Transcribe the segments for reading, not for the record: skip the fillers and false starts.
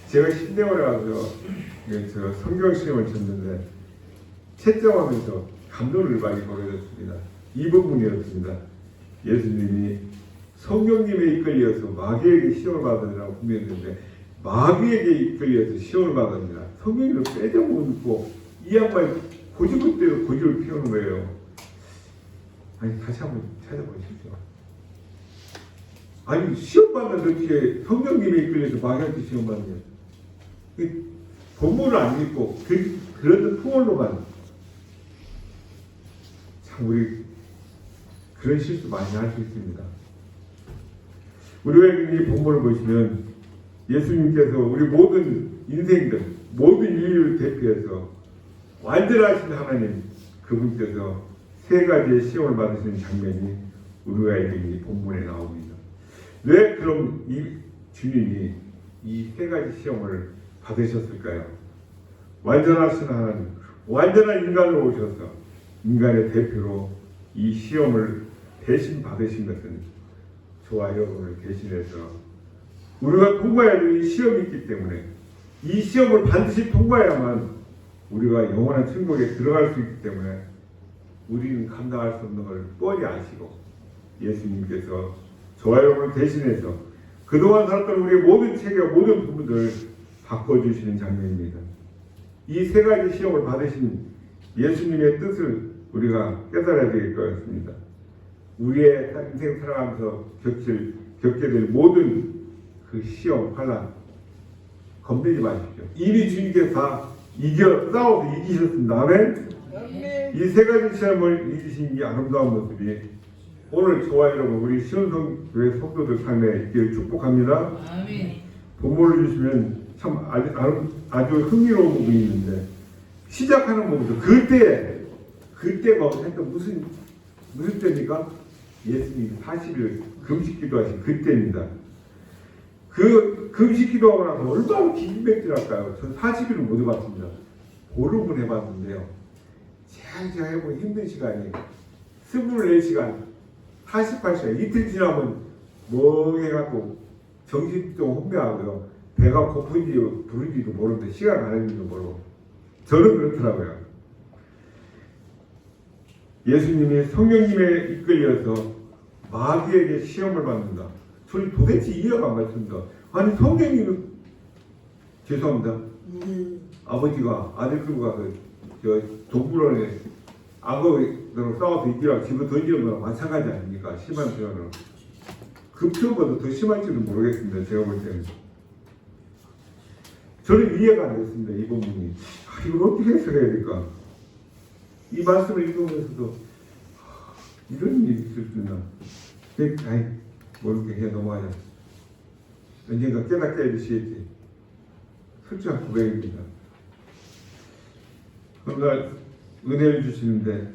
제가 신대원에 가서 저 성경 시험을 쳤는데 채점하면서 감동을 많이 보여줬습니다. 이 부분이었습니다. 예수님이 성령님에 이끌려서 마귀에게 시험을 받으라고 분명했는데 마귀에게 이끌려서 시험을 받으니라. 성령님을 빼져먹고 이 양반이 고집을 때도 고집을 피우는 거예요. 아니 다시 한번 찾아보십시오. 아니 시험 받는 그렇게 성령님에 이끌려서 마귀한테 시험 받는 본문을 안 읽고 그런 풍월로만 참 우리 그런 실수 많이 할 수 있습니다. 우리가 이 본문을 보시면 예수님께서 우리 모든 인생들, 모든 인류를 대표해서 완전하신 하나님 그분께서 세 가지의 시험을 받으시는 장면이 우리가 이 본문에 나옵니다. 왜 그럼 이 주님이 이 세 가지 시험을 받으셨을까요? 완전하신 하나님, 완전한 인간으로 오셔서 인간의 대표로 이 시험을 대신 받으신 것은 저와 여러분을 대신해서 우리가 통과해야 될 시험이 있기 때문에 이 시험을 반드시 통과해야만 우리가 영원한 천국에 들어갈 수 있기 때문에 우리는 감당할 수 없는 걸 뻔히 아시고 예수님께서 저와 여러분을 대신해서 그동안 살았던 우리의 모든 체계와 모든 부분들을 바꿔주시는 장면입니다. 이 세 가지 시험을 받으신 예수님의 뜻을 우리가 깨달아야 될 것 같습니다. 우리의 인생 살아가면서 겪게 될 모든 그 시험, 환난 건드리지 마십시오. 이미 주님께서 다 싸워서 이기셨습니다. 아멘? 이 세 가지 시험을 이기신 이 아름다운 모습이 오늘 저와 여러분 우리 시온성교회 성도들 삶에 있기를 축복합니다. 아멘. 본문을 주시면 참 아주 흥미로운 부분이 있는데 시작하는 부분도 그때가 무슨 때입니까? 예수님이 40일 금식 기도하신 그때입니다. 그 금식 기도하고 나서 얼마나 긴 맥주랄까요? 전 40일은 못 해봤습니다. 보름은 해봤는데요. 제가 해본 힘든 시간이 24시간, 48시간, 이틀 지나면 멍해갖고 정신도 혼미하고요. 배가 고픈지 부른지도 모르는데 시간 가는지도 모르고 저는 그렇더라고요. 예수님이 성령님에 이끌려서 마귀에게 시험을 받는다. 저는 도대체 이해가 안 갔습니다. 아니 성령님은 죄송합니다. 아버지가 아들 끌고 가서 저 동물원에 악어로 싸워서 이기라고 집어 던지는 거랑 마찬가지 아닙니까? 심한 표현으로. 그 표현보다 더 심할지는 모르겠습니다. 제가 볼 때는. 저는 이해가 안 됐습니다. 이 부분이. 이걸 어떻게 해석해야 될까? 이 말씀을 읽으면서도 이런 일이 있을 수 있나? 아이 모르게 그냥 넘어가자. 언젠가 깨닫게 해주시겠지. 솔직한 고백입니다. 그러나 은혜를 주시는데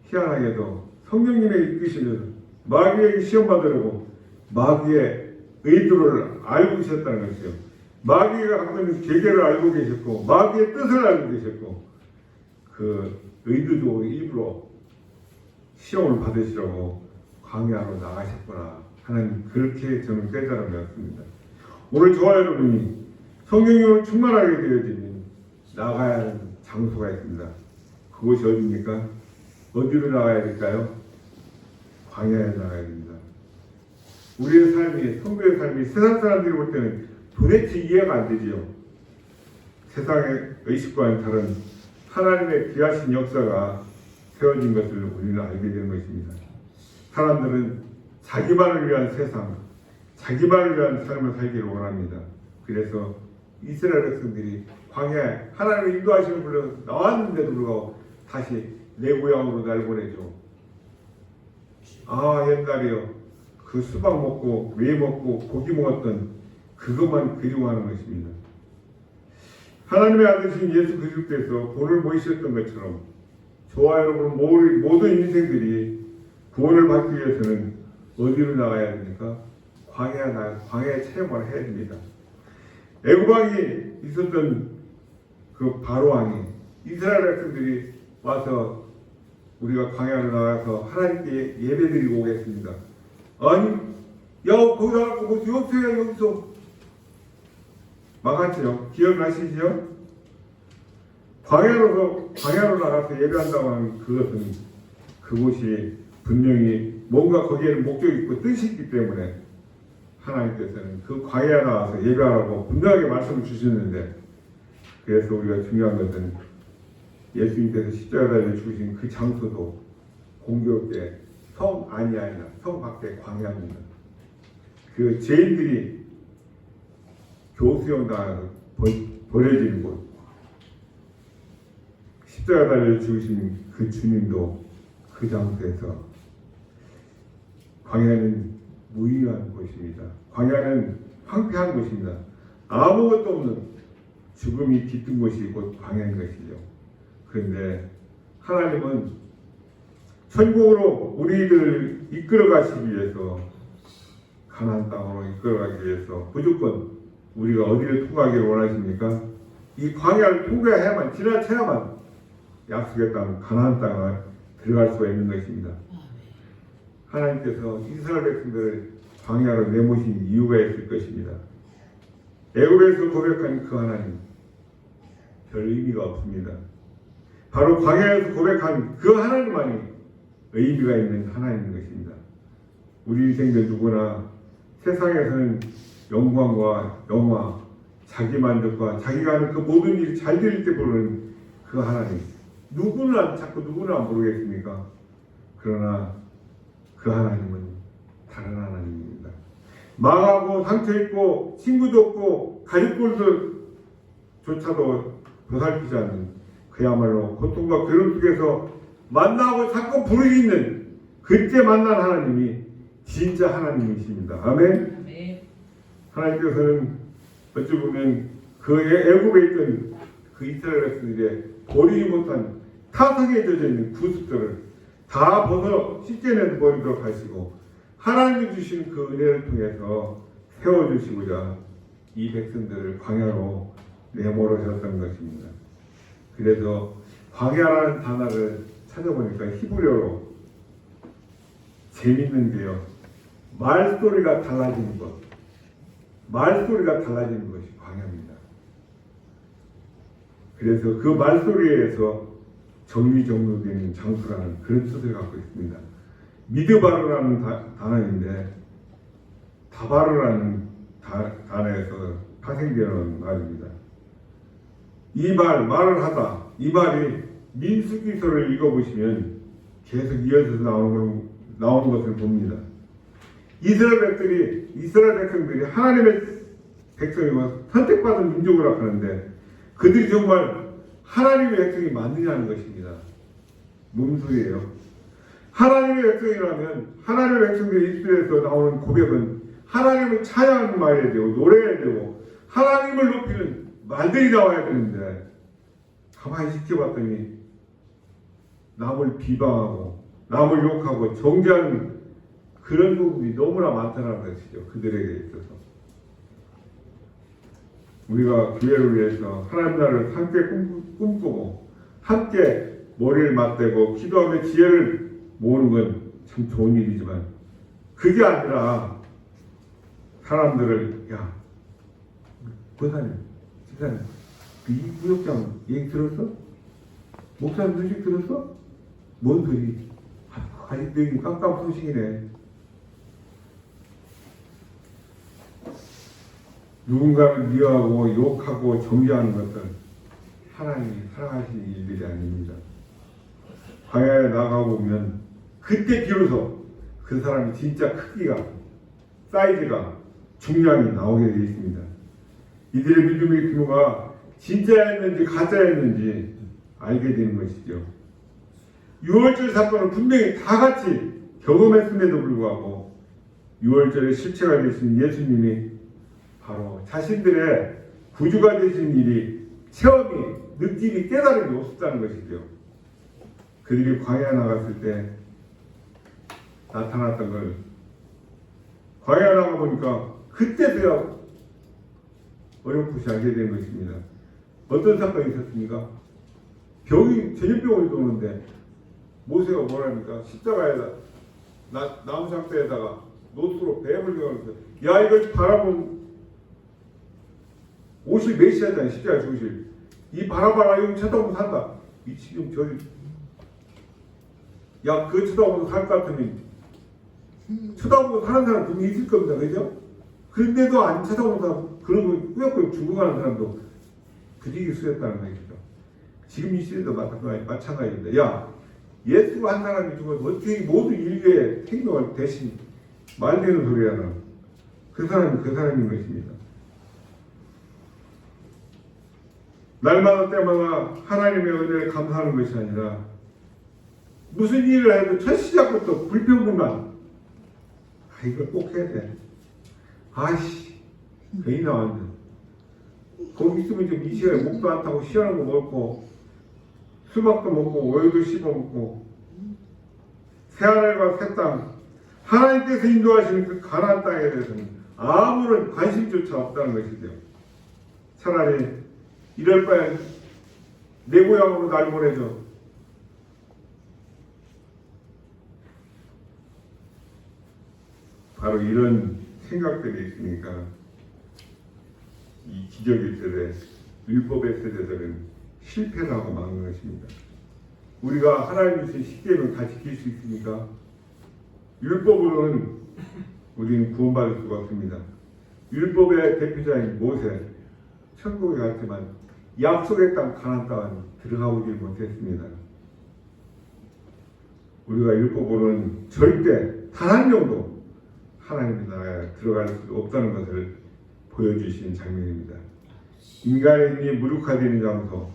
희한하게도 성령님의 이끄시면서 마귀에게 시험 받으려고 마귀의 의도를 알고 계셨다는 것이요. 마귀가 갖고 있는 계계를 알고 계셨고 마귀의 뜻을 알고 계셨고 그 의도적으로 일부러 시험을 받으시려고 광야로 나가셨구나 하는 그렇게 저는 깨달음이 왔습니다. 오늘 저와 여러분이 성령으로 충만하게 되어지면 나가야 하는 장소가 있습니다. 그곳이 어디입니까? 어디로 나가야 될까요? 광야에 나가야 됩니다. 우리의 삶이, 성도의 삶이 세상 사람들이 볼 때는 도대체 이해가 안 되지요. 세상의 의식과는 다른 하나님의 귀하신 역사가 세워진 것을 우리는 알게 되는 것입니다. 사람들은 자기만을 위한 세상, 자기만을 위한 삶을 살기를 원합니다. 그래서 이스라엘 백성들이 광야에 하나님의 인도하심을 불러서 나왔는데도 불구하고 다시 내 고향으로 날 보내죠. 아 옛날에요. 그 수박 먹고 매 먹고 고기 먹었던 그것만 그리워하는 것입니다. 하나님의 아들이신 예수 그리스도께서 본을 모이셨던 것처럼 저와 여러분 모든 인생들이 구원을 받기 위해서는 어디로 나가야 됩니까? 광야에 체험을 해야 됩니다. 애굽왕이 있었던 그 바로왕이 이스라엘 백성들이 와서 우리가 광야로 나가서 하나님께 예배드리고 오겠습니다. 아니 야 거기 나가고 뭐 여기서 막았죠. 기억나시죠? 광야로 나가서 예배한다고 하는 그것은 그곳이 분명히 뭔가 거기에는 목적이 있고 뜻이 있기 때문에 하나님께서는 그 광야에 나와서 예배하라고 분명하게 말씀을 주셨는데, 그래서 우리가 중요한 것은 예수님께서 십자가 달려 죽으신 그 장소도 공교롭게 성 안이 아니라 성 밖의 광야입니다. 그 죄인들이 교수형 당하고 버려지는 곳, 십자가 달려 죽으신 그 주님도 그 장소에서, 광야는 무의미한 곳입니다. 광야는 황폐한 곳입니다. 아무것도 없는 죽음이 깃든 곳이 곧 광야인 것이죠. 그런데 하나님은 천국으로 우리들을 이끌어 가시기 위해서, 가나안 땅으로 이끌어 가기 위해서 무조건 우리가 어디를 통과하기를 원하십니까? 이 광야를 통과해야만, 지나쳐야만 약속의 땅 가나안 땅을 들어갈 수가 있는 것입니다. 하나님께서 이스라엘 백성들을 광야로 내모신 이유가 있을 것입니다. 애굽에서 고백한 그 하나님, 별 의미가 없습니다. 바로 광야에서 고백한 그 하나님만이 의미가 있는 하나님인 것입니다. 우리 인생들 누구나 세상에서는 영광과 영화, 자기 만족과 자기가 하는 그 모든 일이 잘 될 때 부르는 그 하나님, 자꾸 누구나 모르겠습니까? 그러나 그 하나님은 다른 하나님입니다. 망하고 상처있고 친구도 없고 가족들조차도 보살피지 않는, 그야말로 고통과 괴로움 속에서 만나고 자꾸 부르짖는 그때 만난 하나님이 진짜 하나님이십니다. 아멘. 하나님께서는 어찌 보면 그 애굽에 있던 그 이스라엘 백성들의 버리지 못한 타성에 젖어 있는 구습들을 다 벗어 씻겨내버리도록 하시고, 하나님이 주신 그 은혜를 통해서 세워주시고자 이 백성들을 광야로 내몰으셨던 것입니다. 그래서 광야라는 단어를 찾아보니까 히브리어로 재밌는 게요, 말소리가 달라지는 것, 말소리가 달라지는 것이 광야입니다. 그래서 그 말소리에서 정리정돈되는 장소라는 그런 뜻을 갖고 있습니다. 미드바르라는 단어인데 다바르라는 단어에서 파생되는 말입니다. 말을 하다, 이 말이 민수기서를 읽어보시면 계속 이어져서 나오는 것을 봅니다. 이스라엘 백성들이 하나님의 백성이고 선택받은 민족이라고 하는데, 그들이 정말 하나님의 백성이 맞느냐는 것입니다. 뭔 소리예요? 하나님의 백성이라면 하나님의 백성들이 입술에서 나오는 고백은 하나님을 찬양하는 말이 되고 노래해야 되고 하나님을 높이는 말들이 나와야 되는데, 가만히 지켜봤더니 남을 비방하고 남을 욕하고 정죄하는 그런 부분이 너무나 많다는 것이죠. 그들에게 있어서. 우리가 교회를 위해서 하나님 나라를 함께 꿈꾸고 함께 머리를 맞대고 기도하며 지혜를 모으는 건 참 좋은 일이지만, 그게 아니라 사람들을, 야, 권사님, 집사님, 이 구역장 얘기 들었어? 목사님 소식 들었어? 뭔 소리? 아직도 여기 깜깜소식이네. 누군가를 미워하고 욕하고 정죄하는 것은 하나님이 사랑하시는 일들이 아닙니다. 광야에 나가보면 그때 비로소 그 사람이 진짜 크기가, 사이즈가, 중량이 나오게 되어 있습니다. 이들의 믿음의 규모가 진짜였는지 가짜였는지 알게 되는 것이죠. 6월절 사건을 분명히 다 같이 경험했음에도 불구하고 6월절의 실체가 되신 예수님이 바로 자신들의 구주가 되신 일이 체험이, 느낌이, 깨달음이 없었다는 것이죠. 그들이 광야에 나갔을 때 나타났던 걸, 광야에 나가보니까 그때서야 어렴풋이 알게 된 것입니다. 어떤 사건이 있었습니까? 전염병이 도는데 모세가 뭐랍니까? 십자가에다 나무 상자에다가 노트로 뱀을 넣어서, 야, 이걸 바라본 50 메시아잖아요. 십자가 죽으실. 이 바라바라 여기 쳐다보고 산다. 이 지금 저기 야 그거 쳐다보고 살 것 같으면 쳐다보고 사는 사람 분명히 있을 겁니다. 그죠? 그런데도 안 쳐다보고 사람 그런 거 꾸역꾸역 죽어가는 사람도 부지기 수였다는 거죠. 지금 이 시대도 마찬가지입니다. 야 예수가 한 사람이 죽어서 어떻게 모든 인류의 생명을 대신 말되는 소리 하나. 그 사람이 그 사람인 것입니다. 날마다 때마다 하나님의 은혜를 감사하는 것이 아니라 무슨 일을 해도 첫 시작부터 불평불만 이걸 꼭 해야 돼. 아이씨 괜히 나왔네. 거기 있으면 좀 이 시간에 목도 안 타고 시원한 거 먹고 수박도 먹고 오이도 씹어 먹고 새하늘과 새 땅 하나님께서 인도하시는 그 가나안 땅에 대해서는 아무런 관심조차 없다는 것이죠. 차라리 이럴 바엔 내 고향으로 날 보내줘. 바로 이런 생각들이 있으니까 이 기적의 세대, 율법의 세대들은 실패를 하고 마는 것입니다. 우리가 하나님 주신 십계명을 다 지킬 수 있습니까? 율법으로는 우리는 구원받을 수가 없습니다. 율법의 대표자인 모세, 천국에 갔지만 약속의 땅 가나안 땅은 들어가보지 못했습니다. 우리가 율법으로는 절대 단 한 명도 하나님의 나라에 들어갈 수 없다는 것을 보여주신 장면입니다. 인간의 힘이 무력화되는 장소,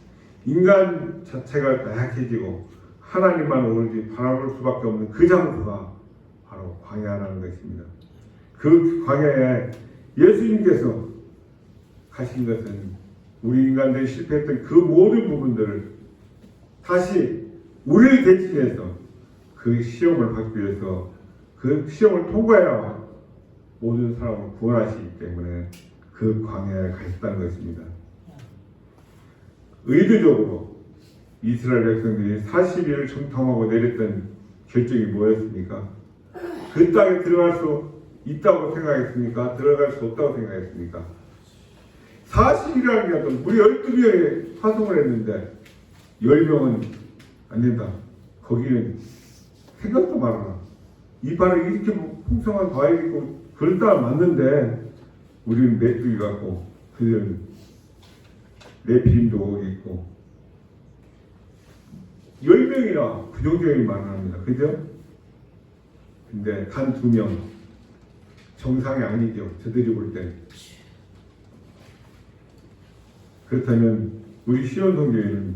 인간 자체가 나약해지고 하나님만 오로지 바라볼 수밖에 없는 그 장소가 바로 광야라는 것입니다. 그 광야에 예수님께서 가신 것은 우리 인간들이 실패했던 그 모든 부분들을 다시 우리를 대신해서 그 시험을 받기 위해서 그 시험을 통과해야 모든 사람을 구원하시기 때문에 그 광야에 가셨다는 것입니다. 의도적으로 이스라엘 백성들이 40일을 정탐하고 내렸던 결정이 뭐였습니까? 그 땅에 들어갈 수 있다고 생각했습니까? 들어갈 수 없다고 생각했습니까? 40일이라는 게 어떤 우리 12명이 파송을 했는데 10명은 안 된다. 거기는 생각도 말아라. 이발을 이렇게 풍성한 과일이 있고 그런 땅을 맞는데 우리는 메뚜기 같고 그들은 네피림도 있고 10명이나 부정적인 말을 합니다. 그죠? 근데 단 2명 정상이 아니죠. 저들이 볼 때. 그렇다면 우리 시온 성교회는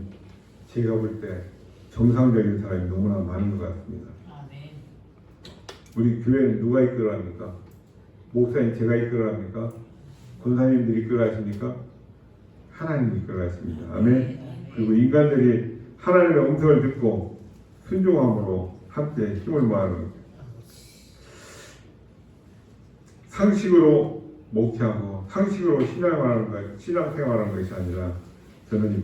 제가 볼 때 정상적인 사람이 너무나 많은 것 같습니다. 우리 교회는 누가 이끌어합니까? 목사님 제가 이끌어합니까? 권사님들이 이끌어하십니까? 하나님이 이끌어하십니다. 아멘. 그리고 인간들이 하나님의 음성을 듣고 순종함으로 함께 힘을 모아는 상식으로 목회하고 상식으로 신앙생활하는 것이 아니라 저는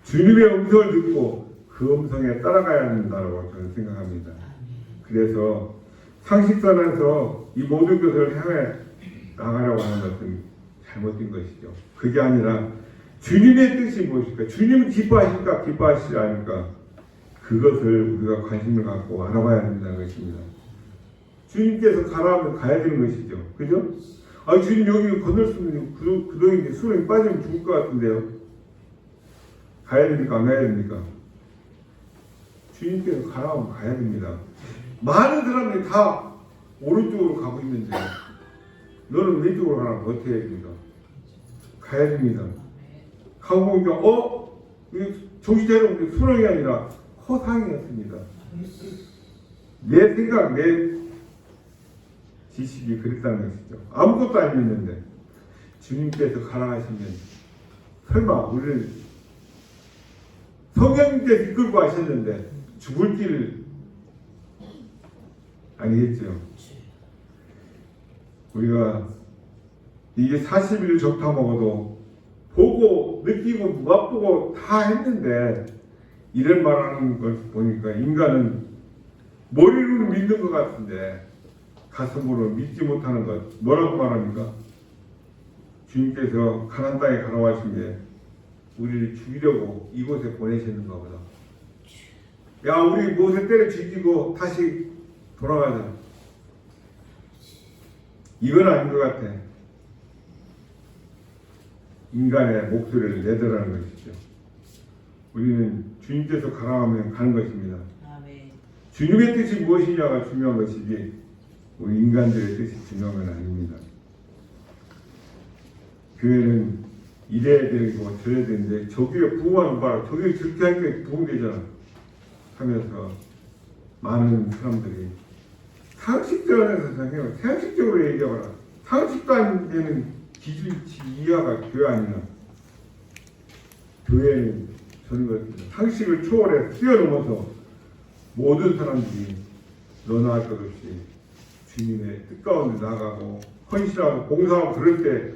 주님의 음성을 듣고 그 음성에 따라가야 한다고 저는 생각합니다. 그래서 상식선에서 이 모든 것을 향해 나가려고 하는 것은 잘못된 것이죠. 그게 아니라 주님의 뜻이 무엇일까? 주님은 기뻐하실까? 기뻐하시지 않을까? 그것을 우리가 관심을 갖고 알아봐야 된다는 것입니다. 주님께서 가라 하면 가야 되는 것이죠. 그죠? 아, 주님 여기 건널 수 있는 그동이 수렁이 빠지면 죽을 것 같은데요. 가야 됩니까? 안 가야 됩니까? 주님께서 가라 하면 가야 됩니다. 많은 사람들이 다 오른쪽으로 가고 있는데 너는 왼쪽으로 가라면 어떻게 해야 됩니까? 가야 됩니다. 가고 보니까 정신 차려보니 수렁이 아니라 허상이었습니다. 내 생각, 내 지식이 그랬다는 것이죠. 아무것도 아니었는데 주님께서 가라 하시면 설마 우리를 성령님께서 이끌고 하셨는데 죽을 길 아니겠죠. 우리가 이게 40일 적다 먹어도 보고 느끼고 맛보고 다 했는데 이런 말하는 걸 보니까 인간은 머리로는 믿는 것 같은데 가슴으로 믿지 못하는 것 뭐라고 말합니까? 주님께서 가나안 땅에 가라고 하신 게 우리를 죽이려고 이곳에 보내시는가 보다. 야, 우리 모세 때려 죽이고 다시 돌아가자. 이건 아닌 것 같아. 인간의 목소리를 내더라는 것이죠. 우리는 주님께서 가라고 하면 가는 것입니다. 아멘. 주님의 뜻이 무엇이냐가 중요한 것이지 우리 인간들의 뜻이 중요한 건 아닙니다. 교회는 이래야 되고 저래야 되는데 저기에 부흥하는 바라 저기에 저렇게 하니까 부흥되잖아 하면서 많은 사람들이 상식적으로 생각해요. 상식적으로 얘기하거나 상식도 안 되는 기준치 이하가 교회 아니나. 교회는 저는 그렇습니다. 상식을 초월해 뛰어넘어서 모든 사람들이 너나 할 것 없이 주님의 뜻 가운데 나가고 헌신하고 봉사하고 그럴 때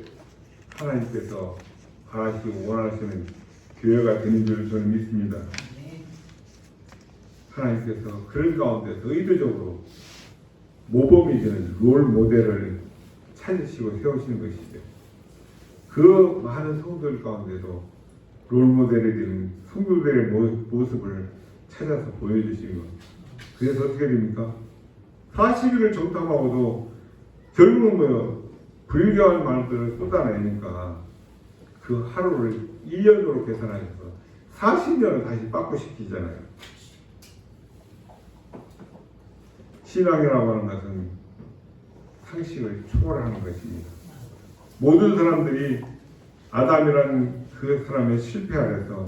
하나님께서 바라시고 원하시는 교회가 되는 줄 저는 믿습니다. 하나님께서 그런 가운데서 의도적으로 모범이 되는 롤 모델을 찾으시고 세우시는 것이죠. 그 많은 성도들 가운데도 롤 모델이 되는 성도들의 모습을 찾아서 보여주시는 것. 그래서 어떻게 됩니까? 40일을 정탐하고도 결국은 불교한 말들을 쏟아내니까 그 하루를 1년으로 계산하셔서 40년을 다시 빠꾸시키잖아요. 신앙이라고 하는 것은 상식을 초월하는 것입니다. 모든 사람들이 아담이라는 그 사람의 실패 아래서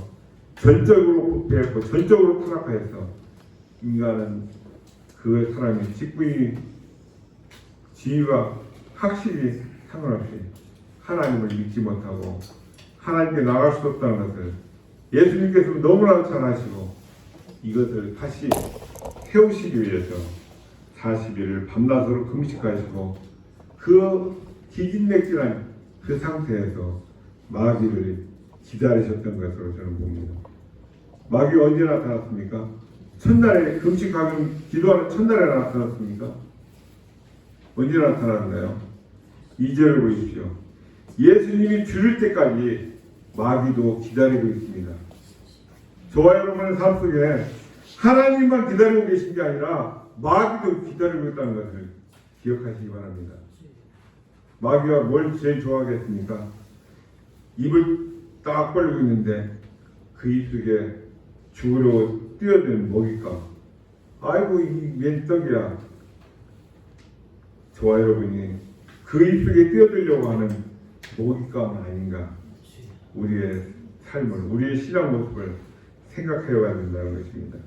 전적으로 부패했고 전적으로 타락하여서 인간은 그 사람이 직분이 지위와 학식이 상관없이 하나님을 믿지 못하고 하나님께 나갈 수 없다는 것을 예수님께서 너무나도 잘 아시고 이것을 다시 세우시기 위해서 40일을 밤낮으로 금식하시고 그 기진맥진한 그 상태에서 마귀를 기다리셨던 것으로 저는 봅니다. 마귀가 언제 나타났습니까? 첫날에 금식하면 기도하는 첫날에 나타났습니까? 언제 나타났나요? 2절을 보십시오. 예수님이 줄일 때까지 마귀도 기다리고 있습니다. 저와 여러분의 삶 속에 하나님만 기다리고 계신 게 아니라 마귀도 기다리고 있다는 것을 기억하시기 바랍니다. 마귀가 뭘 제일 좋아하겠습니까? 입을 딱 벌리고 있는데 그 입 속에 죽으려고 뛰어드는 먹잇감. 아이고 이웬 떡이야. 저와 여러분이 그 입 속에 뛰어들려고 하는 먹잇감은 아닌가. 우리의 삶을, 우리의 신앙 모습을 생각해야 된다는 것입니다.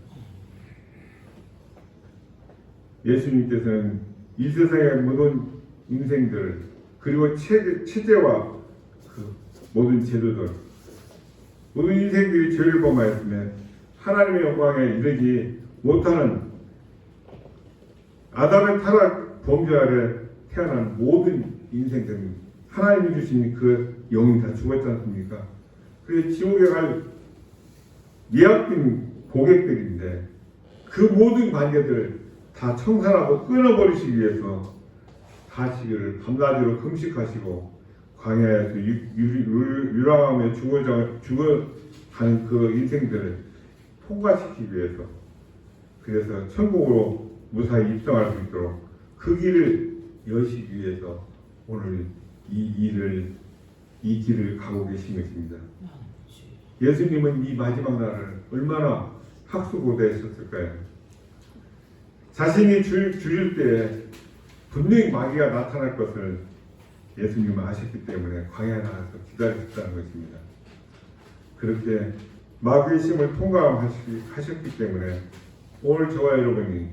예수님께서는 이 세상의 모든 인생들 그리고 체제와 그 모든 제도들 모든 인생들이 죄를 범하였으면 하나님의 영광에 이르지 못하는 아담의 타락 범죄 아래 태어난 모든 인생들은 하나님이 주신 그 영이 다 죽었지 않습니까? 그래서 지옥에 갈 예약된 고객들인데 그 모든 관계들을 다 청산하고 끊어버리시기 위해서 40일을 밤낮으로 금식하시고 광야에서 유랑하며 죽어가는 그 인생들을 통과시키기 위해서 그래서 천국으로 무사히 입성할 수 있도록 그 길을 여시기 위해서 오늘 이 길을 가고 계신 것입니다. 예수님은 이 마지막 날을 얼마나 학수고대하셨을까요? 자신이 줄일 때에 분명히 마귀가 나타날 것을 예수님은 아셨기 때문에 광야에 나가서 기다리셨다는 것입니다. 그렇게 마귀의 힘을 통과하셨기 때문에 오늘 저와 여러분이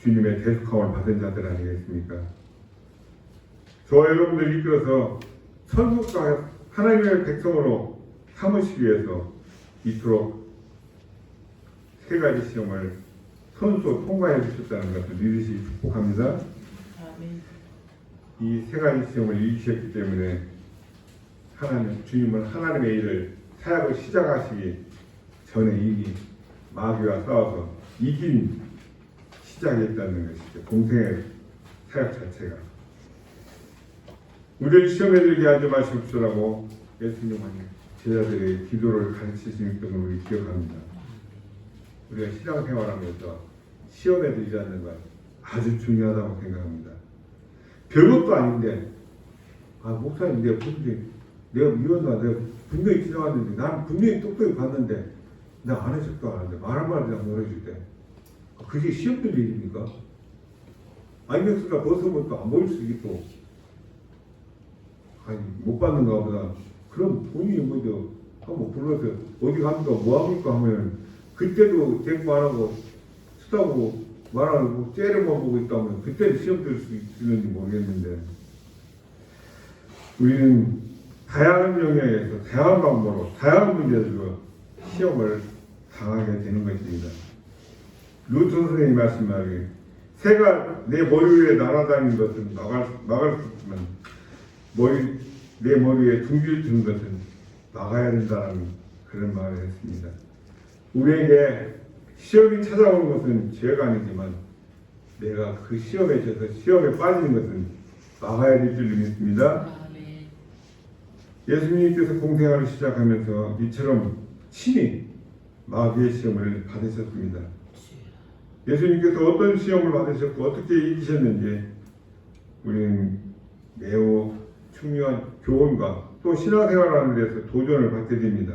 주님의 대속함을 받은 자들 아니겠습니까? 저와 여러분들 이끌어서 천국과 하나님의 백성으로 삼으시기 위해서 이토록 세 가지 시험을 선수 통과해 주셨다는 것을 믿으시기 축복합니다. 이 세 가지 시험을 이기셨기 때문에 주님은 하나님의 일을 사역을 시작하시기 전에 이미 마귀와 싸워서 이긴 시작했다는 것이죠. 공생의 사역 자체가. 우리를 시험에 들게 하지 마시옵소라고 예수님은 제자들의 기도를 가르치신 것을 우리 기억합니다. 우리가 신앙생활하면서 시험에 들지 않는 것 아주 중요하다고 생각합니다. 별것도 아닌데 목사님 내가 미워서 내가 분명히 지나갔는데 나는 분명히 똑똑히 봤는데 내가 안 해석도 안 하는데 말 한마디도 안 놀아줄 때 그게 시험 들 일입니까? 안경쓰다 벗으면 또 안 보일 수 있고 못 받는가 보다. 그럼 본인이 먼저 한번 불러서 어디 갑니까? 뭐 합니까? 하면 그때도 대꾸 안 하고 쓰다고 말 안 하고 째려만 보고 있다면 그때는 시험 들 수 있는지 모르겠는데 우리는 다양한 영역에서 다양한 방법으로 다양한 문제들로 시험을 당하게 되는 것입니다. 루트 선생님이 말씀하기에 새가 내 머리 위에 날아다니는 것은 막을 수 있지만 내 머리 위에 둥지를 드는 것은 막아야 된다는 그런 말을 했습니다. 우리에게 시험이 찾아오는 것은 죄가 아니지만 내가 그 시험에 져서 시험에 빠지는 것은 막아야 될 줄 믿습니다. 예수님께서 공생활을 시작하면서 이처럼 친히 마귀의 시험을 받으셨습니다. 예수님께서 어떤 시험을 받으셨고 어떻게 이기셨는지 우리는 매우 중요한 교훈과 또 신앙생활하는 데서 도전을 받게 됩니다.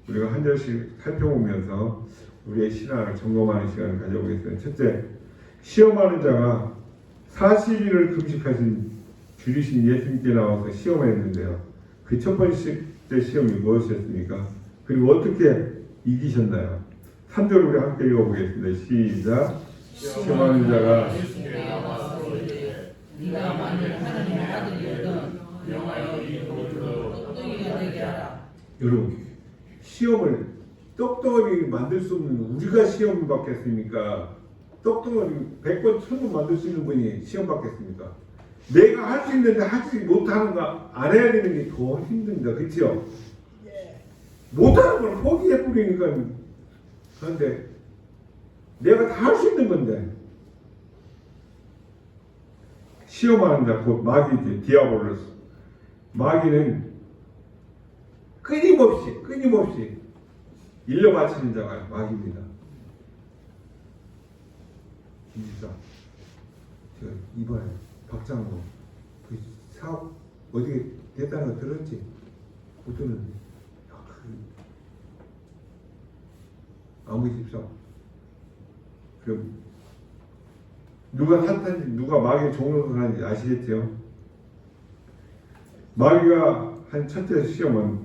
우리가 한 절씩 살펴보면서 우리의 신앙을 점검하는 시간을 가져보겠습니다. 첫째, 시험하는 자가 40일을 금식하신 줄이신 예수님께 나와서 시험을 했는데요. 그 첫 번째 시험이 무엇이었습니까? 그리고 어떻게 이기셨나요? 3절 우리 함께 읽어보겠습니다. 시작. 시험하는 자가 네가 만일 하나님의 아들이거든 명하여 이 돌로 똑똑이가 되게 하라. 여러분, 시험을 똑똑하게 만들 수 없는 우리가 시험 받겠습니까? 똑똑하게 100번 1000번 만들 수 있는 분이 시험 받겠습니까? 내가 할 수 있는데 하지 못하는 거 안 해야 되는 게 더 힘듭니다. 그렇죠? 못하는 걸 포기해버리니까. 그런데 내가 다 할 수 있는 건데 시험하는 자 곧 마귀지, 디아볼로스. 마귀는 끊임없이 일러 바치는 자가 마귀입니다. 김지사, 제가 이번에 박장로 그 사업 어떻게 됐다는 거 들었지? 못 들었는데 아무 집사 그럼 누가 사탄지 누가 마귀의 종로를 하는지 아시겠죠? 마귀가 한 첫째 시험은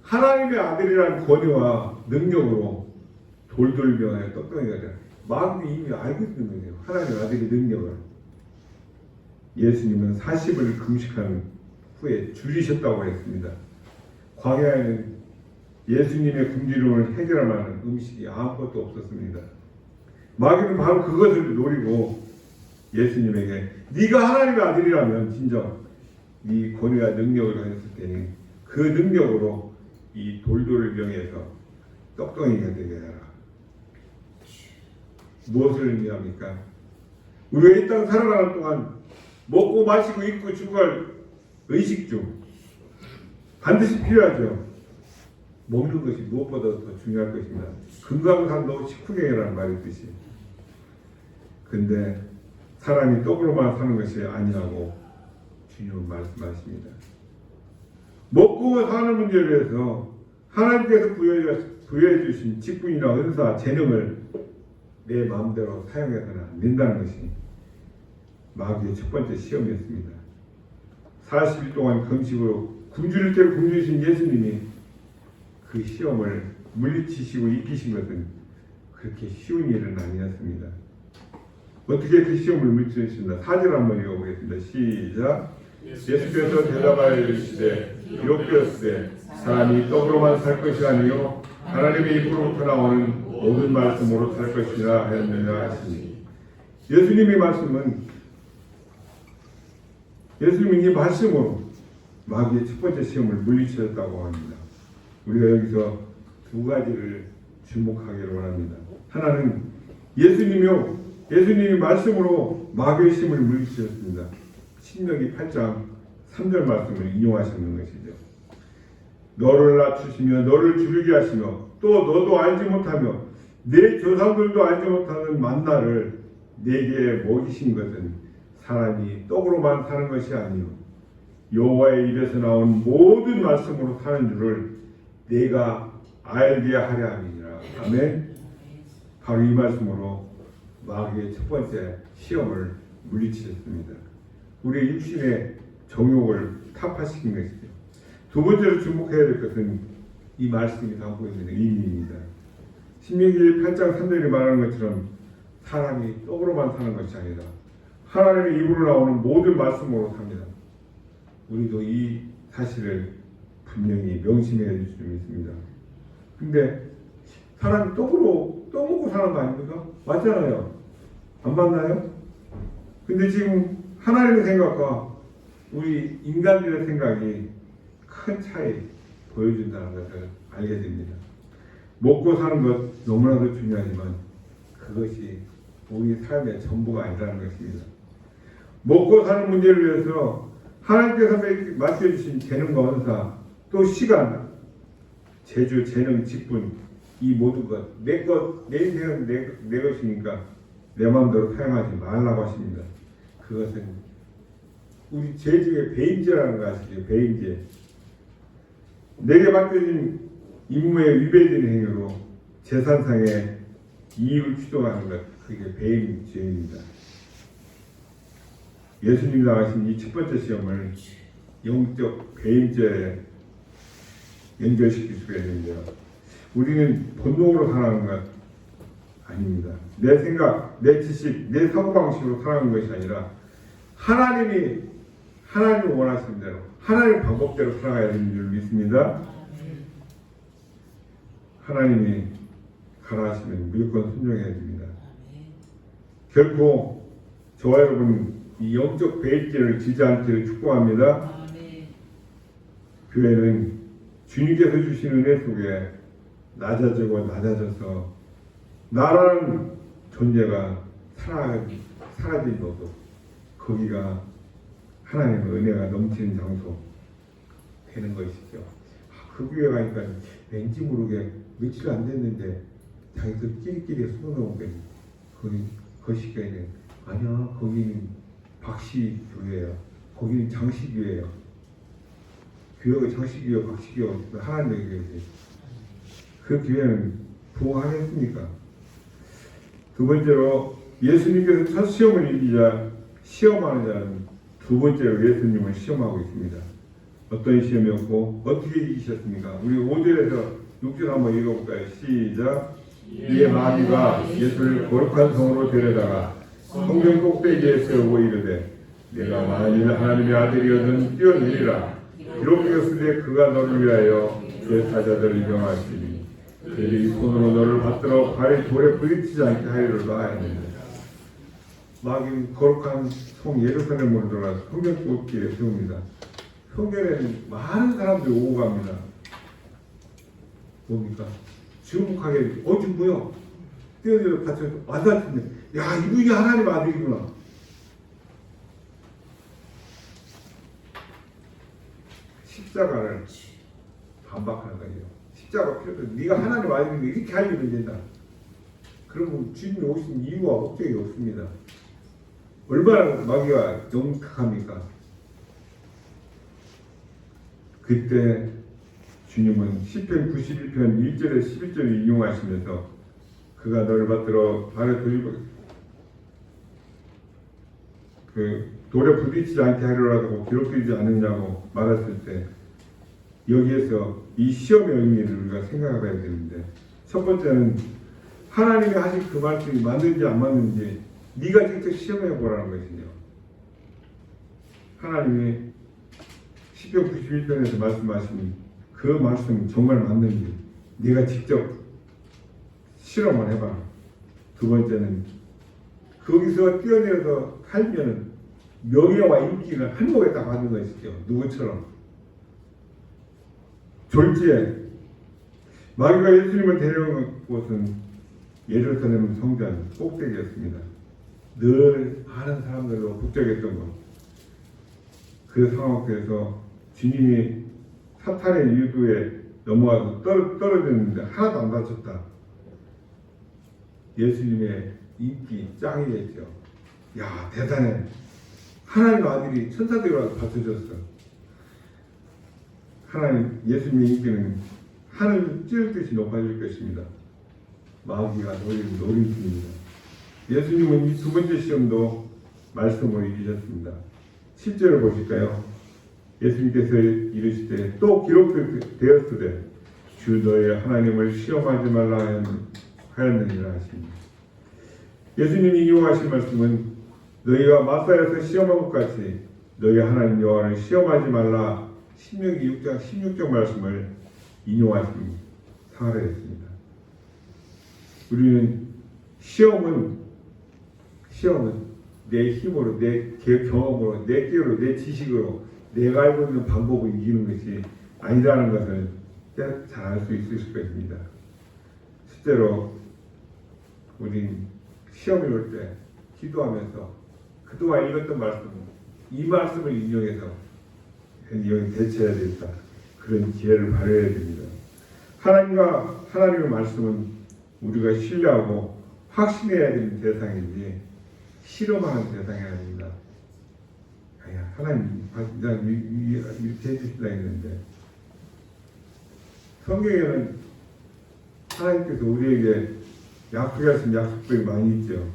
하나님의 아들이라는 권위와 능력으로 돌돌병하여 떡덩이가 되라. 마귀가 이미 알고 있는 거예요. 하나님의 아들의 능력을. 예수님은 40을 금식한 후에 줄이셨다고 했습니다. 광야에는 예수님의 굶주림을 해결할 만한 음식이 아무것도 없었습니다. 마귀는 바로 그것을 노리고 예수님에게 네가 하나님의 아들이라면 진정 네 권위와 능력을 가졌을 테니 그 능력으로 이 돌돌을 병해서 떡덩이가 되게 하라. 무엇을 의미합니까? 우리가 이 땅 살아가는 동안 먹고 마시고 입고 죽을 의식주 반드시 필요하죠. 먹는 것이 무엇보다 더 중요할 것입니다. 금강산도 식후경이라는 말이 있듯이. 근데 사람이 떡으로만 사는 것이 아니라고 주님은 말씀하십니다. 먹고 사는 문제에 대해서 하나님께서 부여해 주신 직분이나 은사, 재능을 내 마음대로 사용해서는 안 된다는 것이 마귀의 첫 번째 시험이었습니다. 40일 동안 금식으로 굶주릴 때를 굶주리신 예수님이 그 시험을 물리치시고 이기신 것은 그렇게 쉬운 일은 아니었습니다. 어떻게 그 시험을 물리치셨나? 4절 한번 읽어보겠습니다. 시작. 예수께서 대답하여 이르시되 기록되었으되 사람이 떡으로만 살 것이 아니요 하나님의 입으로부터 나오는 모든 말씀으로 살 것이라 하였느냐 하시니 예수님의 말씀은 이 말씀으로 마귀의 첫 번째 시험을 물리치셨다고 합니다. 우리가 여기서 두 가지를 주목하기를 원합니다. 하나는 예수님이 말씀으로 마귀의 시험을 물리치셨습니다. 신명기 8장 3절 말씀을 인용하셨는 것이죠. 너를 낮추시며 너를 줄이게 하시며 또 너도 알지 못하며 내 조상들도 알지 못하는 만나를 내게 먹이신 것은 사람이 떡으로만 사는 것이 아니요 여호와의 입에서 나온 모든 말씀으로 사는 줄을 내가 알게 하려 함이니라. 아멘. 바로 이 말씀으로 마귀의 첫 번째 시험을 물리치셨습니다. 우리의 육신의 정욕을 타파시킨 것이죠. 두 번째로 주목해야 될 것은 이 말씀이 담고 있는 의미입니다. 신명기 8장 3절이 말하는 것처럼 사람이 떡으로만 사는 것이 아니라 하나님의 입으로 나오는 모든 말씀으로 삽니다. 우리도 이 사실을 분명히 명심해야 될 줄 믿습니다. 근데 사람이 떡 먹고 사는 거 아닙니까? 맞잖아요. 안 맞나요? 근데 지금 하나님의 생각과 우리 인간들의 생각이 큰 차이 보여준다는 것을 알게 됩니다. 먹고 사는 것 너무나도 중요하지만 그것이 우리 삶의 전부가 아니라는 것입니다. 먹고 사는 문제를 위해서 하나님께서 맡겨주신 재능과 은사, 또 시간, 재주, 재능, 직분, 이 모든 것, 내 인생은 내 것이니까 내 마음대로 사용하지 말라고 하십니다. 그것은 우리 죄 중에 배임죄라는 거 아시죠? 배임죄. 내게 맡겨진 임무에 위배되는 행위로 재산상의 이익을 추동하는 것, 그게 배임죄입니다. 예수님 나가신 이 첫 번째 시험을 영적 배임죄에 연결시킬 수가 있는데요. 우리는 본능으로 살아가는 것 아닙니다. 내 생각, 내 지식, 내 사고방식으로 살아가는 것이 아니라 하나님이 원하시는 대로 하나님 방법대로 살아가야 되는 줄 믿습니다. 하나님이 가라 하시면 무조건 순종해야 됩니다. 결코 저와 여러분 이 영적 배임죄를 지지 않기를 축복합니다. 교회는 주님께서 주신 은혜 속에 낮아져서 나라는 존재가 사라진 거기가 하나님의 은혜가 넘치는 장소 되는 것이죠. 그 교회 가니까 왠지 모르게 며칠 안 됐는데 자기들 끼리끼리 쏟아놓은 게 거시기에는 아니야, 거기는 박씨 교회예요. 거기는 장씨 교회예요. 교회가 장씨 교회, 박씨 교회 하나님의 교회지. 그 교회는 부흥하겠습니까? 두 번째로 예수님께서 첫 시험을 이기자 시험하는 자는 두 번째로 예수님을 시험하고 있습니다. 어떤 시험이었고 어떻게 이기셨습니까? 우리 5절에서 6절 한번 읽어볼까요? 시작. 이에 마귀가 예수를 거룩한 성으로 데려다가 성전 꼭대기에 세우고 이르되 내가 만일 하나님의 아들이거든 뛰어내리라. 기록되었으되 그가 너를 위하여 그 사자들을 명하시니 그들이 손으로 너를 받들어 발에 돌에 부딪히지 않게 하리로다 하였느니라. 마귀는 거룩한 성 예루살렘으로 들어가서 성전 꼭대기에 세웁니다. 성전에는 많은 사람들이 오고 갑니다. 뭡니까? 주목하게 어디 뭐야? 뛰어내려 받쳐 와닿는데 야, 이분이 하나님 아들이구나. 십자가를 반박하는 거예요. 십자가 필요해. 네가 하나님 아들인데 이렇게 하려면 된다. 그러면 주님이 오신 이유와 목적이 없습니다. 얼마나 마귀가 영특합니까? 그때 주님은 시편 91편 1절에 11절을 인용하시면서 그가 너를 받들어 발에 돌에 부딪히지 않게 하려고 기록되지 않느냐고 말했을 때 여기에서 이 시험의 의미를 우리가 생각해봐야 되는데 첫 번째는 하나님이 하신 그 말씀이 맞는지 안 맞는지 네가 직접 시험해 보라는 것이죠. 하나님이 시편 91편에서 말씀하신 그 말씀 정말 맞는지 네가 직접 실험을 해봐. 두 번째는 거기서 뛰어내려서 살면 명예와 인기를 한몫에 다 받는 것이죠. 누구처럼. 졸지에 마귀가 예수님을 데려온 곳은 예루살렘 성전 꼭대기였습니다. 늘 많은 사람들로 북적였던 것. 그 상황 속에서 주님이 사탄의 유도에 넘어가서 떨어졌는데 하나도 안 다쳤다. 예수님의 인기 짱이겠죠. 야, 대단해. 하나님 아들이 천사들이 와서 받쳐줬어. 하나님, 예수님의 인기는 하늘 찌를 듯이 높아질 것입니다. 마귀가 노린 중입니다. 예수님은 이 두 번째 시험도 말씀으로 이기셨습니다. 10절을 보실까요? 예수님께서 이르시되 또 기록되었으되 주 너의 하나님을 시험하지 말라 하였느니라 하십니다. 예수님이 이용하신 말씀은 너희가 마사에서 시험한 것 같이 너희 하나님 여호와를 시험하지 말라 신명기 6장 16절 말씀을 인용하신 사례였습니다. 우리는 시험은 내 힘으로, 내 경험으로, 내 끼로, 내 지식으로 내가 알고 있는 방법을 이기는 것이 아니라는 것을 잘 알 수 있을 것입니다. 실제로 우린 시험이 올 때 기도하면서 그동안 읽었던 말씀, 이 말씀을 인용해서 여기 대처해야 되겠다. 그런 기회를 발휘해야 됩니다. 하나님의 말씀은 우리가 신뢰하고 확신해야 되는 대상이지 실험하는 대상이 아닙니다. 하나님 이렇게 해주신다 했는데 성경에는 하나님께서 우리에게 약속하신 약속들이 많이 있죠.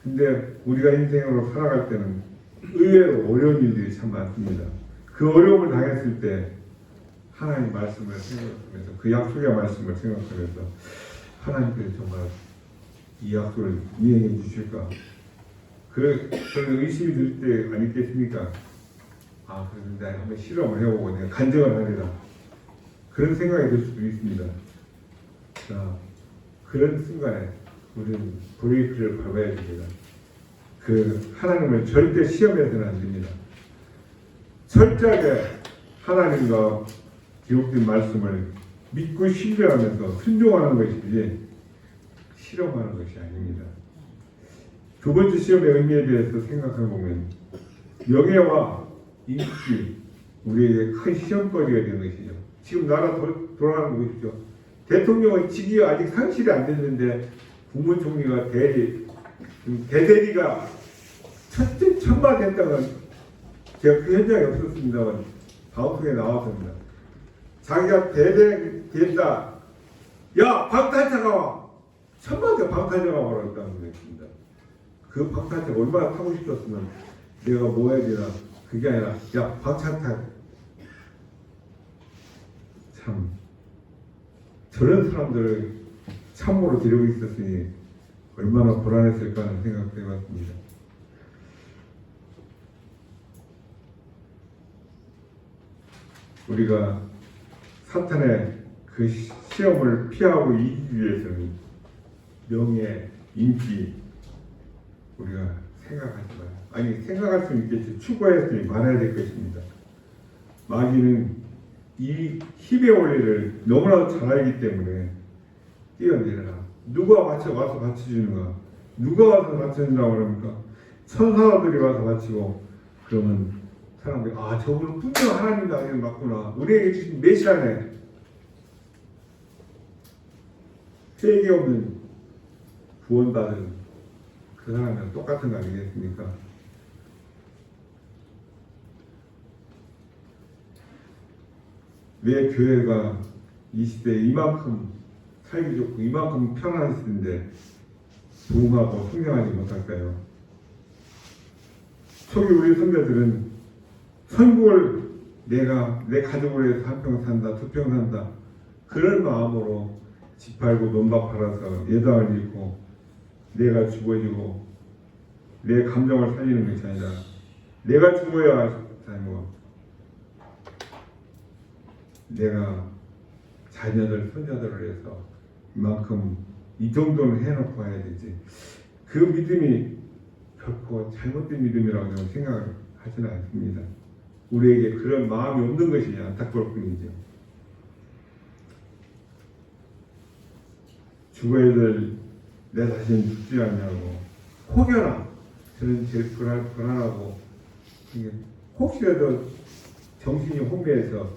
근데 우리가 인생으로 살아갈 때는 의외로 어려운 일들이 참 많습니다. 그 어려움을 당했을 때 하나님 말씀을 생각하면서 그 약속의 말씀을 생각하면서 하나님께서 정말 이 약속을 이행해 주실까? 그런 의심이 들 때 아니겠습니까? 그런데 한번 실험을 해보고 내가 간증을 하리라. 그런 생각이 들 수도 있습니다. 자, 그런 순간에 우리는 브레이크를 밟아야 됩니다. 그 하나님을 절대 시험해서는 안 됩니다. 철저하게 하나님과 기록된 말씀을 믿고 신뢰하면서 순종하는 것이지 실험하는 것이 아닙니다. 두 번째 시험의 의미에 대해서 생각해 보면 명예와 인기 우리에게 큰 시험거리가 되는 것이죠. 지금 나라 돌아가는 거 보십시오. 대통령의 직위가 아직 상실이 안 됐는데 국무총리가 대대리가 천마됐다는 제가 그 현장에 없었습니다만 방송에 나왔습니다. 자기가 대대 된다. 야, 방탄차가 와. 천마대 방탄차가 와라고 했습니다. 그 방탄차가 얼마나 타고 싶었으면 내가 뭐 해야 되나. 그게 아니라 야, 방탄차. 참 저런 사람들을 참모로 데리고 있었으니 얼마나 불안했을까 하는 생각도 해봤습니다. 우리가 사탄의 그 시험을 피하고 이기기 위해서는 명예, 인기 우리가 생각할 수 있겠지 추구했으니 말해야 될 것입니다. 마귀는 이 힘의 원리를 너무나 잘 알기 때문에 뛰어내려라. 누가 와서 받쳐주는가? 누가 와서 받쳐준다고 그럽니까? 천사들이 와서 받치고 그러면 사람들이 저분은 분명 하나님의 아들을 맞구나. 우리에게 주신 메시아네. 세계 없는 구원받은 그 사람이랑 똑같은 거 아니겠습니까? 왜 교회가 이 시대에 이만큼 살기 좋고 이만큼 편안한 시대인데 부흥하고 성장하지 못할까요? 초기 우리 선배들은 천국을 내가 내 가족을 위해서 한 평 산다, 두 평 산다 그런 마음으로 집 팔고 논밭 팔아서 예당을 잃고 내가 죽어지고 내 감정을 살리는 것이 아니라 내가 죽어야 살고 내가 자녀들, 손자들을 위해서 이만큼 이 정도는 해놓고 해야 되지. 그 믿음이 결코 잘못된 믿음이라고 저는 생각을 하지는 않습니다. 우리에게 그런 마음이 없는 것이 안타까울 뿐이죠. 죽어야 될 내 자신 죽지 않냐고 혹여나 저는 제일 불안하고 혹시라도 정신이 혼미해서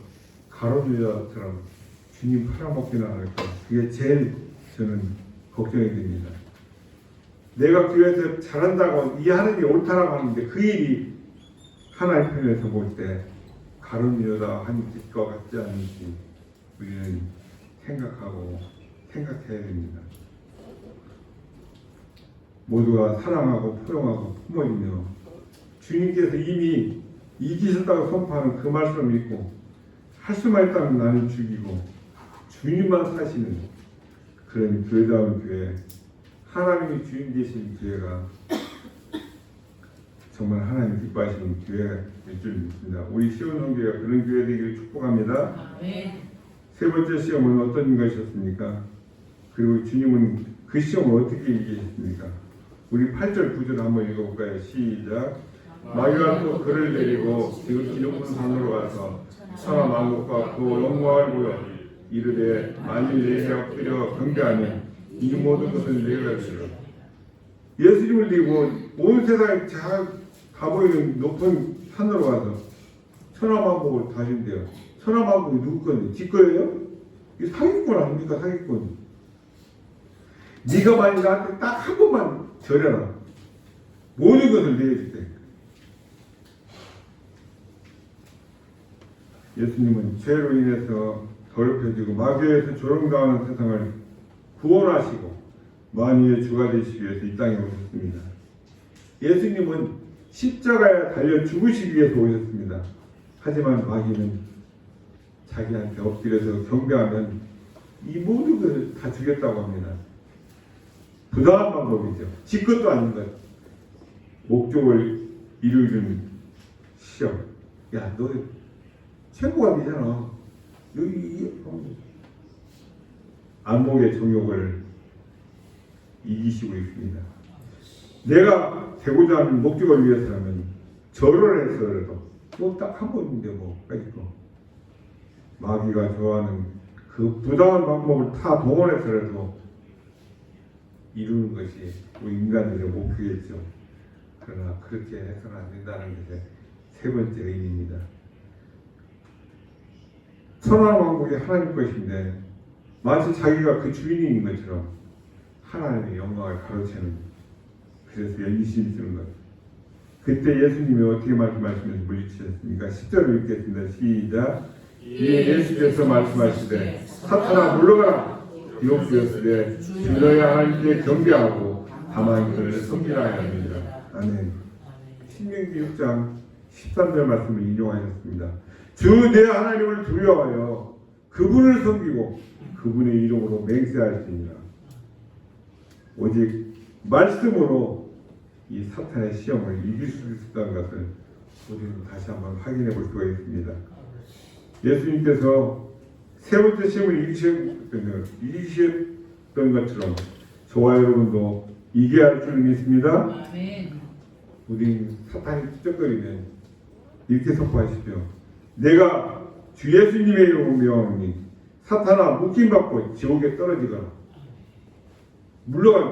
가로주자처럼 주님 팔아먹기나 할까. 그게 제일 저는 걱정이 됩니다. 내가 교회에서 잘한다고 이 하는 게 옳다라고 하는데 그 일이 하나님 편에서 볼 때 가론유다 한 것 같지 않은지 우리는 생각해야 됩니다. 모두가 사랑하고 포용하고 품어주며 주님께서 이미 이기셨다고 선포하는 그 말씀을 믿고 할 수만 있다면 나는 죽이고 주님만 사시는 그런 교회다운 교회, 하나님이 주인 되신 교회가 정말 하나님 기뻐하시는 교회일 줄 믿습니다. 우리 시온성교회가 그런 교회 되기를 축복합니다. 세 번째 시험은 어떤 것이었습니까? 그리고 주님은 그 시험을 어떻게 이기셨습니까? 우리 8절 9절 한번 읽어볼까요? 시작. 마귀가 또 그를 데리고 지극히 높은 산으로 가서 천하 만국과 그 영광을 보여 이르되 만일 내게 엎드려 경배하면 이 모든 것은 내가 주리라. 예수님을 들고 온 세상에 다 보이는 높은 산으로 가서 천하만국을 다 준대요. 천하만국이 누구 건데? 지 거예요? 이 사기꾼 아닙니까? 사기꾼. 네가 만약 나한테 딱 한 번만 절해라. 모든 것을 내줄 때. 예수님은 죄로 인해서 더럽혀지고 마귀에서 조롱당하는 세상을 구원하시고 만유의 주가 되시기 위해서 이 땅에 오셨습니다. 예수님은 십자가에 달려 죽으시기 위해서 오셨습니다. 하지만 마귀는 자기한테 엎드려서 경배하면 이 모든 것을 다 주겠다고 합니다. 부당한 방법이죠. 지 것도 아닌 것. 목적을 이루는 시험. 야, 너 최고가 되잖아. 여기 안목의 정욕을 이기시고 있습니다. 내가 되고자 하는 목적을 위해서라면 절을 해서라도 뭐 딱 한 번인데 뭐 빼고 마귀가 좋아하는 그 부당한 방법을 다 동원해서라도 이루는 것이 우리 인간들의 목표겠죠. 그러나 그렇게 해서는 안 된다는 것의 세 번째 의미입니다. 천하만국이 하나님 것인데 마치 자기가 그 주인인 것처럼 하나님의 영광을 가로채는, 그래서 열심히 쓰는 것. 그때 예수님이 어떻게 말씀하시면서 물리치셨습니까? 10절을 읽겠습니다. 시작. 이에 예수께서 말씀하시되 사탄아 물러가라. 비록 되었으되 주 너희 하나님께 경배하고 다만 그를 섬기라 하였느니라. 아멘. 신명기 6장 13절 말씀을 인용하셨습니다. 주 내 하나님을 두려워하여 그분을 섬기고 그분의 이름으로 맹세하시니라. 오직 말씀으로 이 사탄의 시험을 이길 수 있었다는 것을 우리는 다시 한번 확인해 볼 수가 있습니다. 예수님께서 세 번째 시험을 이기셨던 것처럼 저와 여러분도 이겨야 할 줄 믿습니다. 아멘. 우리 사탄이 찝쩍거리면 이렇게 선포하십시오. 내가 주 예수님의 이름으로 명하노니 사탄아 묶임받고 지옥에 떨어지거라.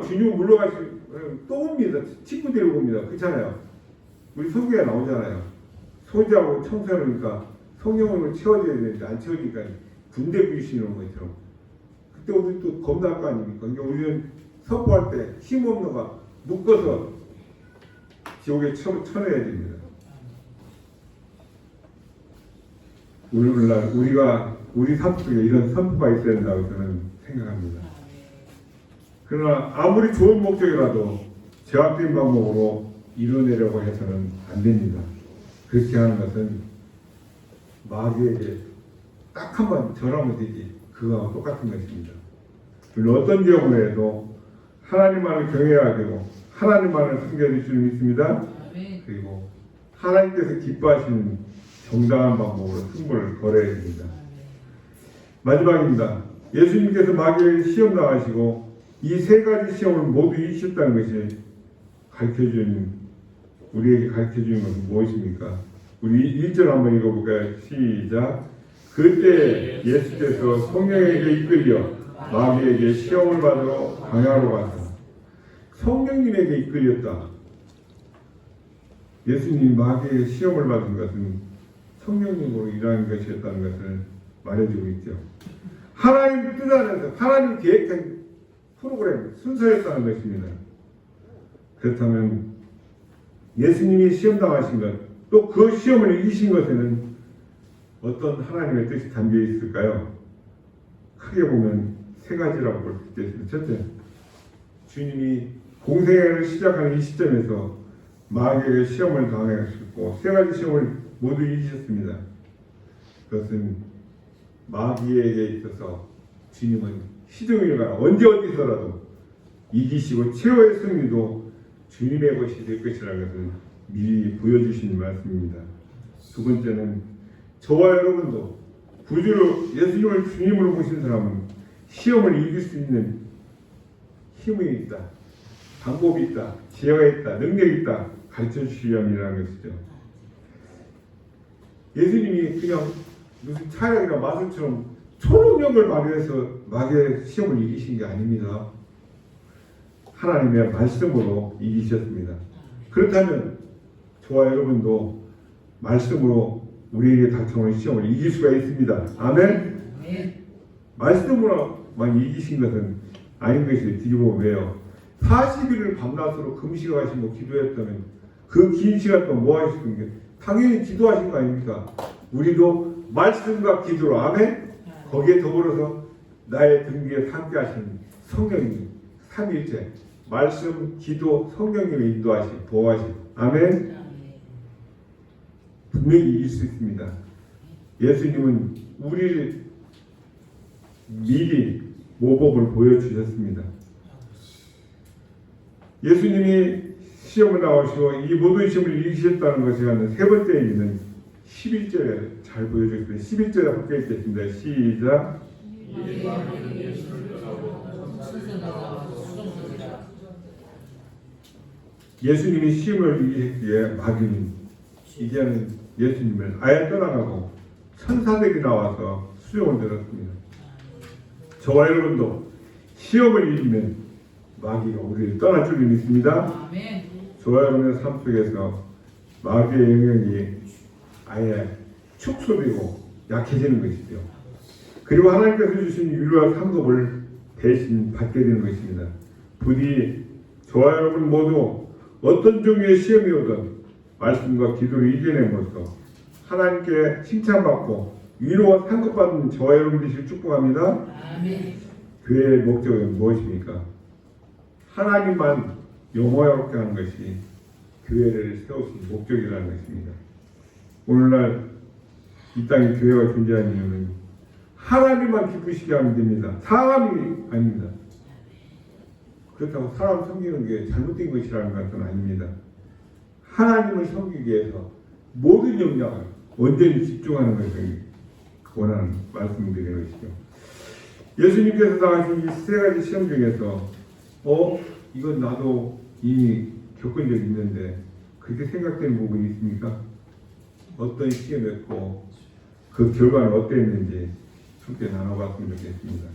주님 물러가시고 또 옵니다. 친구들이 옵니다. 그렇잖아요. 우리 성경에 나오잖아요. 소지하고 청소하니까 성령을 채워줘야 되는데 안 채워지니까 군대 귀신이 오는 것처럼. 그때 우리 또 겁날 거 아닙니까? 그러니까 우리는 선포할 때 힘없는 거 묶어서 지옥에 쳐내야 됩니다. 오늘날 우리 삶 속에 이런 선포가 있어야 된다고 저는 생각합니다. 그러나 아무리 좋은 목적이라도 제약된 방법으로 이뤄내려고 해서는 안 됩니다. 그렇게 하는 것은 마귀에게 딱 한 번 절하면 되지 그거와 똑같은 것입니다. 물론 어떤 경우에 해도 하나님만을 경외해야 되고 하나님만을 섬겨야 줄 믿습니다. 그리고 하나님께서 기뻐하시는 정당한 방법으로 승부를 걸어야 됩니다. 마지막입니다. 예수님께서 마귀에게 시험 나가시고 이 세 가지 시험을 모두 이기셨다는 것이 우리에게 가르쳐주는 것은 무엇입니까? 우리 1절 한번 읽어볼까요? 시작. 그때 예수께서 성령에게 이끌려 마귀에게 시험을 받으러 광야로 가서 성령님에게 이끌렸다. 예수님이 마귀에게 시험을 받은 것은 성령님으로 일하는 것이었다는 것을 말해주고 있죠. 하나님 뜻 안에서 하나님 계획한 프로그램, 순서였다는 것입니다. 그렇다면 예수님이 시험당하신 것, 또 그 시험을 이기신 것에는 어떤 하나님의 뜻이 담겨 있을까요? 크게 보면 세 가지라고 볼 수 있겠습니다. 첫째, 주님이 공생애를 시작하는 이 시점에서 마귀에게 시험을 당하셨고 세 가지 시험을 모두 이기셨습니다. 그것은 마귀에게 있어서 주님은 시종일관 언제 어디서라도 이기시고 최후의 승리도 주님의 것이 될 것이라는 것을 미리 보여주신 말씀입니다. 두 번째는 저와 여러분도 구주로 예수님을 주님으로 보신 사람은 시험을 이길 수 있는 힘이 있다, 방법이 있다, 지혜가 있다, 능력이 있다 가르쳐 주시려는 것이죠. 예수님이 그냥 무슨 차량이나 마술처럼 초능력을 발휘해서 마귀의 시험을 이기신 게 아닙니다. 하나님의 말씀으로 이기셨습니다. 그렇다면 저와 여러분도 말씀으로 우리에게 닥쳐오는 시험을 이길 수가 있습니다. 아멘? 말씀으로만 이기신 것은 아닌 것이 뒤집어보면 왜요? 40일을 밤낮으로 금식하시고 기도했다면 그 긴 시간 동안 뭐 하시는 게 당연히 기도하신 거 아닙니까? 우리도 말씀과 기도로 아멘? 거기에 더불어서 나의 등 위에 함께 하시는 성령님 삼위일체 말씀, 기도, 성령님의 인도하심, 보호하심 아멘? 분명히 이길 수 있습니다. 예수님은 우리를 미리 모범을 보여주셨습니다. 예수님이 시험을 나오시고 이 모든 시험을 이기셨다는 것이 하는 세 번째 얘기는 11절에 잘 보여주겠습니다. 11절에 함께 읽겠습니다. 시작. 예수님이 시험을 이기셨기에 마귀는 이제는 예수님을 아예 떠나가고 천사들이 나와서 수종을 들었습니다. 저와 여러분도 시험을 이기면 마귀가 우리를 떠날 줄 믿습니다. 저와 여러분의 삶 속에서 마귀의 영향이 아예 축소되고 약해지는 것이죠. 그리고 하나님께서 주신 유료와 상급을 대신 받게 되는 것입니다. 부디 저와 여러분 모두 어떤 종류의 시험이 오든 말씀과 기도를 이겨내면서 하나님께 칭찬받고 위로와 상급받는 저와 여러분 되시길 축복합니다. 아멘. 교회의 목적은 무엇입니까? 하나님만 영화롭게 하는 것이 교회를 세우신 목적이라는 것입니다. 오늘날 이 땅에 교회가 존재하는 이유는 하나님만 기쁘시게 하면 됩니다. 사람이 아닙니다. 그렇다고 사람 섬기는 게 잘못된 것이라는 것은 아닙니다. 하나님을 섬기기 위해서 모든 역량을 온전히 집중하는 것을 원하는 말씀드리는 것이죠. 예수님께서 당하신 이 세 가지 시험 중에서 이건 나도 이미 겪은 적이 있는데 그렇게 생각되는 부분이 있습니까? 어떤 시험이었고 그 결과는 어땠는지 함께 나눠봤으면 좋겠습니다.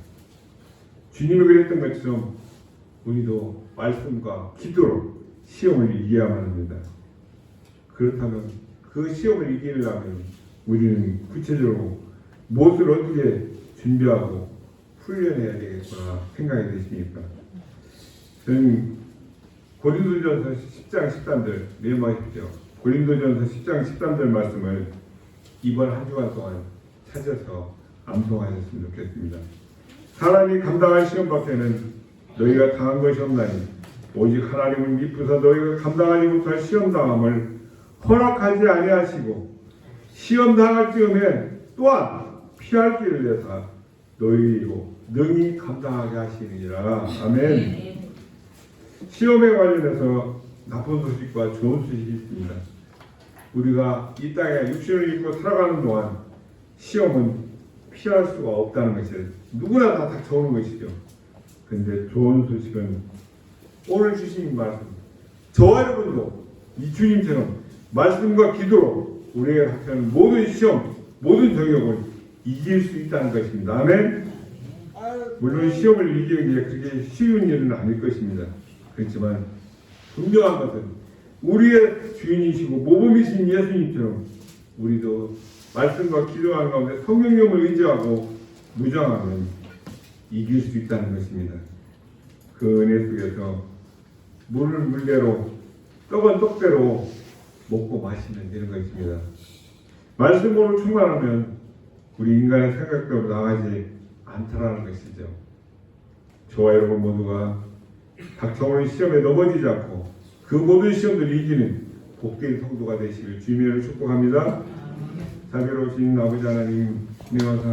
주님이 그랬던 것처럼 우리도 말씀과 기도로 시험을 이겨야만 합니다. 그렇다면 그 시험을 이기려면 우리는 구체적으로 무엇을 어떻게 준비하고 훈련해야 되겠구나 생각이 되십니까? 저는 고린도전서 10장 13절 메모하십시오. 고린도전서 10장 13절 말씀을 이번 한 주간 동안 찾아서 암송하셨으면 좋겠습니다. 사람이 감당할 시험 밖에는 너희가 당한 것이 없나니 오직 하나님을 믿고서 너희가 감당하지 못할 시험당함을 허락하지 아니하시고 시험당할 즈음에 또한 피할 길을 내사 너희로 능히 감당하게 하시느니라. 아멘. 시험에 관련해서 나쁜 소식과 좋은 소식이 있습니다. 우리가 이 땅에 육신을 입고 살아가는 동안 시험은 피할 수가 없다는 것을 누구나 다 닥쳐오는 것이죠. 그런데 좋은 소식은 오늘 주신 말씀, 저와 여러분도 이 주님처럼 말씀과 기도로 우리가 닥치는 모든 시험, 모든 정욕을 이길 수 있다는 것입니다. 아멘. 물론 시험을 이기는 게 그렇게 쉬운 일은 아닐 것입니다. 그렇지만 분명한 것은 우리의 주인이시고 모범이신 예수님처럼 우리도 말씀과 기도하는 가운데 성령님을 의지하고 무장하면 이길 수 있다는 것입니다. 그 은혜 속에서 물을 물대로 떡은 떡대로 먹고 마시면 되는 것입니다. 말씀으로 충만하면 우리 인간의 생각대로 나가지 않더라는 것이죠. 저와 여러분 모두가 닥쳐오는 시험에 넘어지지 않고 그 모든 시험들을 이기는 복된 성도가 되시길 주님으로 축복합니다. 자비로우신 아버지 하나님, 은혜와